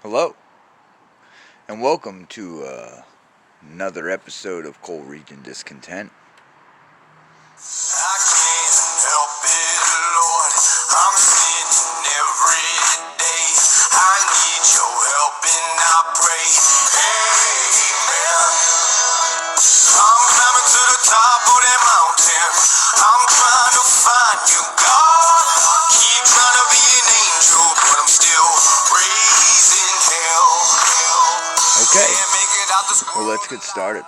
Hello, and welcome to another episode of Coal Region Discontent. I can't help it, Lord. I'm sinning every day. I need your help and I pray. Amen. I'm climbing to the top of that mountain. I'm trying to find you, God. Keep trying to be an angel, but I'm still raising hell. Okay, Can't make it out this well, let's get started.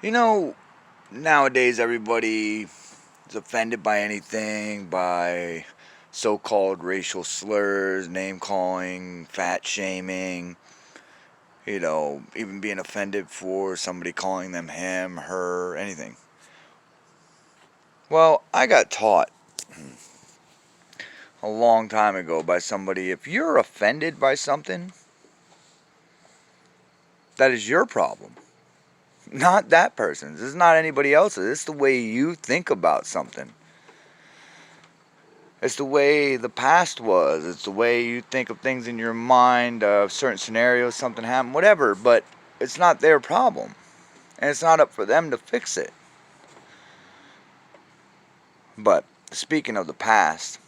You know, nowadays everybody is offended by anything, by so-called racial slurs, name-calling, fat-shaming, even being offended for somebody calling them him, her, anything. Well, I got taught a long time ago by somebody, if you're offended by something, that is your problem. Not that person's. This is not anybody else's. It's the way you think about something. It's the way the past was. It's the way you think of things in your mind, certain scenarios, something happened, whatever. But it's not their problem. And it's not up for them to fix it. But speaking of the past,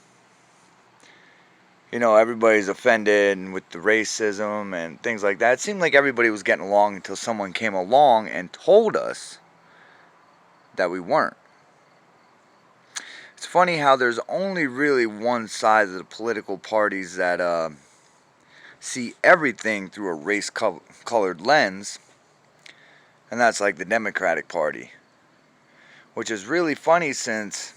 everybody's offended with the racism and things like that. It seemed like everybody was getting along until someone came along and told us that we weren't. It's funny how there's only really one side of the political parties that see everything through a race-colored lens, and that's like the Democratic Party. Which is really funny since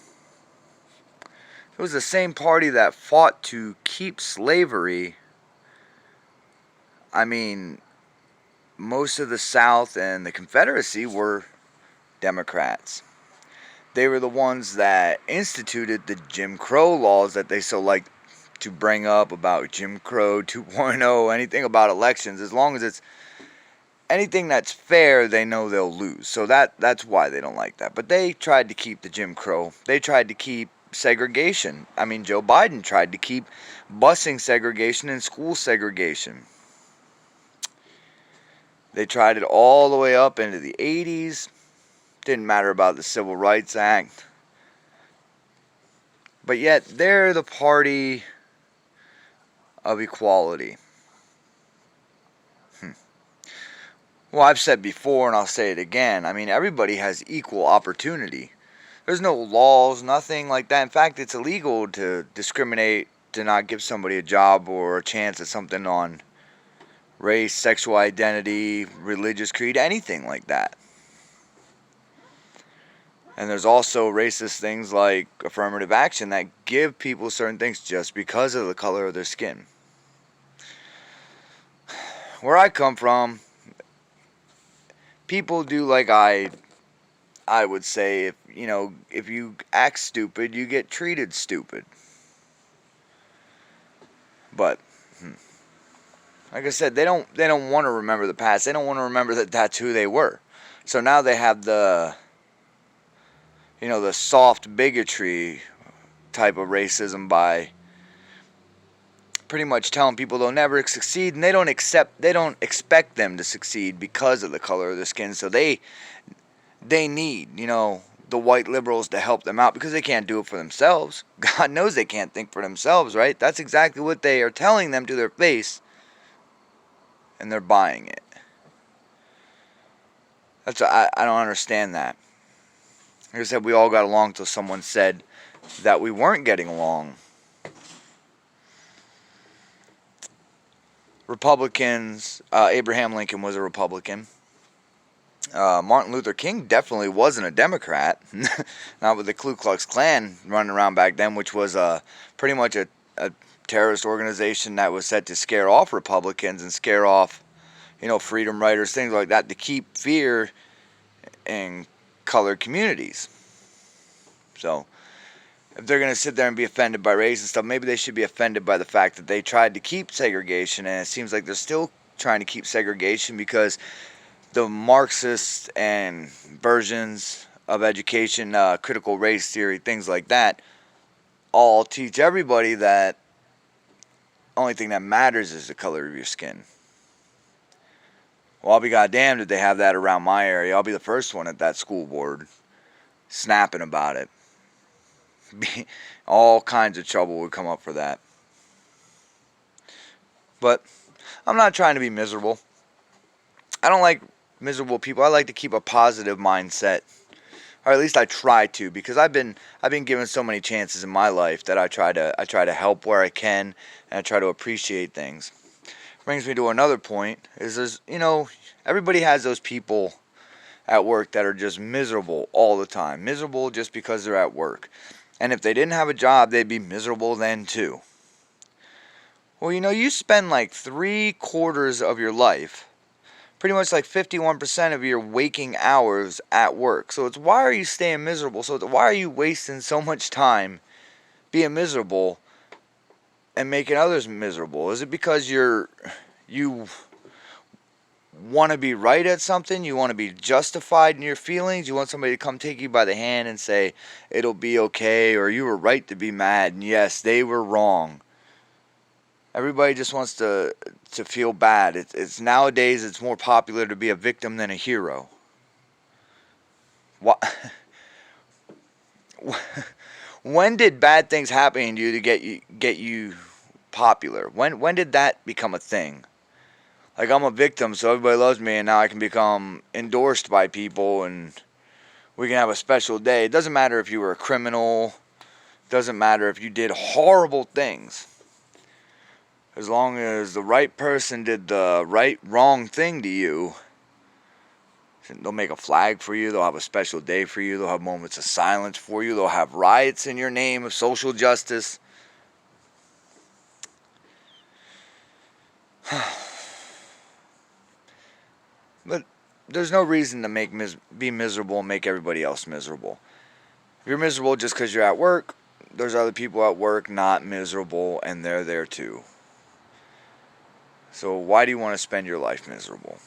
it was the same party that fought to keep slavery. I mean, most of the South and the Confederacy were Democrats. They were the ones that instituted the Jim Crow laws that they so like to bring up about Jim Crow 2.0, anything about elections. As long as it's anything that's fair, they know they'll lose. So that's why they don't like that. But they tried to keep the Jim Crow. They tried to keep segregation. I mean, Joe Biden tried to keep busing segregation and school segregation. They tried it all the way up into the 80s. Didn't matter about the Civil Rights Act. But yet, they're the party of equality. Well, I've said before, and I'll say it again. I mean, everybody has equal opportunity. There's no laws, nothing like that. In fact, it's illegal to discriminate, to not give somebody a job or a chance at something on race, sexual identity, religious creed, anything like that. And there's also racist things like affirmative action that give people certain things just because of the color of their skin. Where I come from, people do like I would say, if you act stupid, you get treated stupid. But like I said, they don't want to remember the past. They don't want to remember that that's who they were. So now they have the soft bigotry type of racism by pretty much telling people they'll never succeed, and they don't expect them to succeed because of the color of their skin. So they need, the white liberals to help them out because they can't do it for themselves. God knows they can't think for themselves, right? That's exactly what they are telling them to their face, and they're buying it. I don't understand that. Like I said, we all got along till someone said that we weren't getting along. Republicans, Abraham Lincoln was a Republican. Martin Luther King definitely wasn't a Democrat. Not with the Ku Klux Klan running around back then, which was pretty much a terrorist organization that was set to scare off Republicans and scare off, freedom riders, things like that, to keep fear in colored communities. So if they're going to sit there and be offended by race and stuff, maybe they should be offended by the fact that they tried to keep segregation, and it seems like they're still trying to keep segregation because the Marxist and versions of education, critical race theory, things like that, all teach everybody that only thing that matters is the color of your skin. Well, I'll be goddamned if they have that around my area. I'll be the first one at that school board snapping about it. All kinds of trouble would come up for that. But I'm not trying to be miserable. I don't like miserable people. I like to keep a positive mindset. Or at least I try to, because I've been given so many chances in my life that I try to help where I can, and I try to appreciate things. Brings me to another point, is everybody has those people at work that are just miserable all the time. Miserable just because they're at work. And if they didn't have a job, they'd be miserable then too. Well, you spend like 3/4 of your life, pretty much like 51% of your waking hours at work. So it's, why are you staying miserable? So why are you wasting so much time being miserable and making others miserable? Is it because you want to be right at something? You want to be justified in your feelings? You want somebody to come take you by the hand and say, it'll be okay, or you were right to be mad, and yes, they were wrong. Everybody just wants to feel bad. It's nowadays it's more popular to be a victim than a hero. What? When did bad things happen to you to get you popular? When did that become a thing? Like, I'm a victim, so everybody loves me, and now I can become endorsed by people, and we can have a special day. It doesn't matter if you were a criminal. It doesn't matter if you did horrible things. As long as the right person did the wrong thing to you, they'll make a flag for you. They'll have a special day for you. They'll have moments of silence for you. They'll have riots in your name of social justice. But there's no reason to be miserable and make everybody else miserable. If you're miserable just because you're at work, there's other people at work not miserable, and they're there too. So why do you want to spend your life miserable?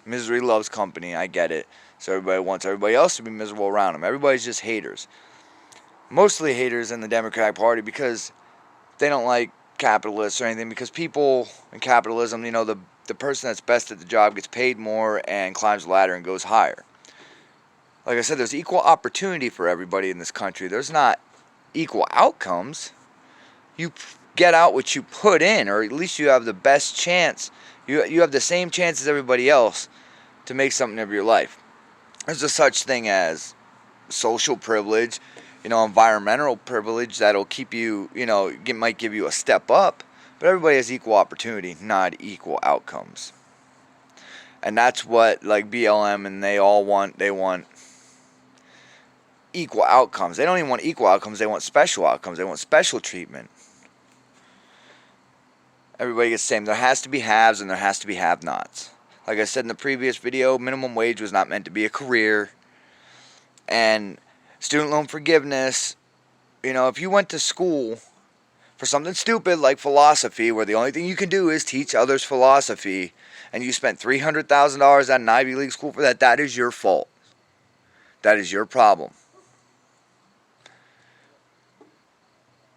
Misery loves company, I get it. So everybody wants everybody else to be miserable around them. Everybody's just haters. Mostly haters in the Democratic Party because they don't like capitalists or anything. Because people in capitalism, the person that's best at the job gets paid more and climbs the ladder and goes higher. Like I said, there's equal opportunity for everybody in this country. There's not equal outcomes. You get out what you put in, or at least you have the best chance. You have the same chance as everybody else to make something of your life. There's a such thing as social privilege, environmental privilege that'll keep you, might give you a step up, but everybody has equal opportunity, not equal outcomes. And that's what, like, BLM and they want equal outcomes. They don't even want equal outcomes, they want special outcomes. They want special treatment. Everybody gets the same. There has to be haves and there has to be have-nots. Like I said in the previous video, minimum wage was not meant to be a career. And student loan forgiveness, if you went to school for something stupid like philosophy, where the only thing you can do is teach others philosophy, and you spent $300,000 at an Ivy League school for that, that is your fault. That is your problem.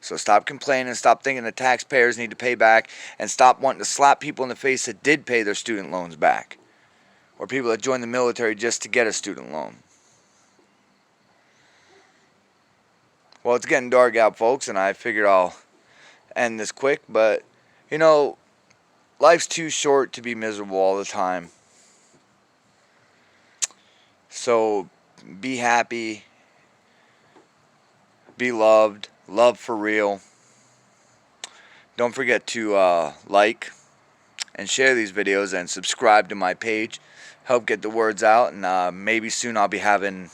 So stop complaining, stop thinking the taxpayers need to pay back, and stop wanting to slap people in the face that did pay their student loans back, or people that joined the military just to get a student loan. Well, it's getting dark out, folks, and I figured I'll end this quick, but, life's too short to be miserable all the time. So be happy, be loved. Love for real. Don't forget to like and share these videos and subscribe to my page. Help get the words out, and maybe soon I'll be having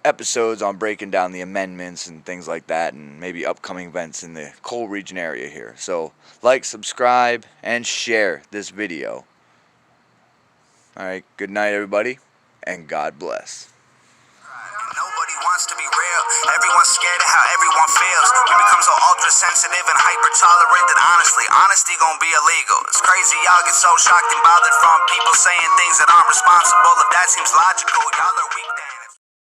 episodes on breaking down the amendments and things like that, and maybe upcoming events in the Cole region area here. So like, subscribe, and share this video. Alright, good night everybody, and God bless. Nobody wants to be real. Everyone's scared of how everyone feels. We become so ultra sensitive and hyper tolerant that honestly, honesty gonna be illegal. It's crazy y'all get so shocked and bothered from people saying things that aren't responsible. If that seems logical, y'all are weak.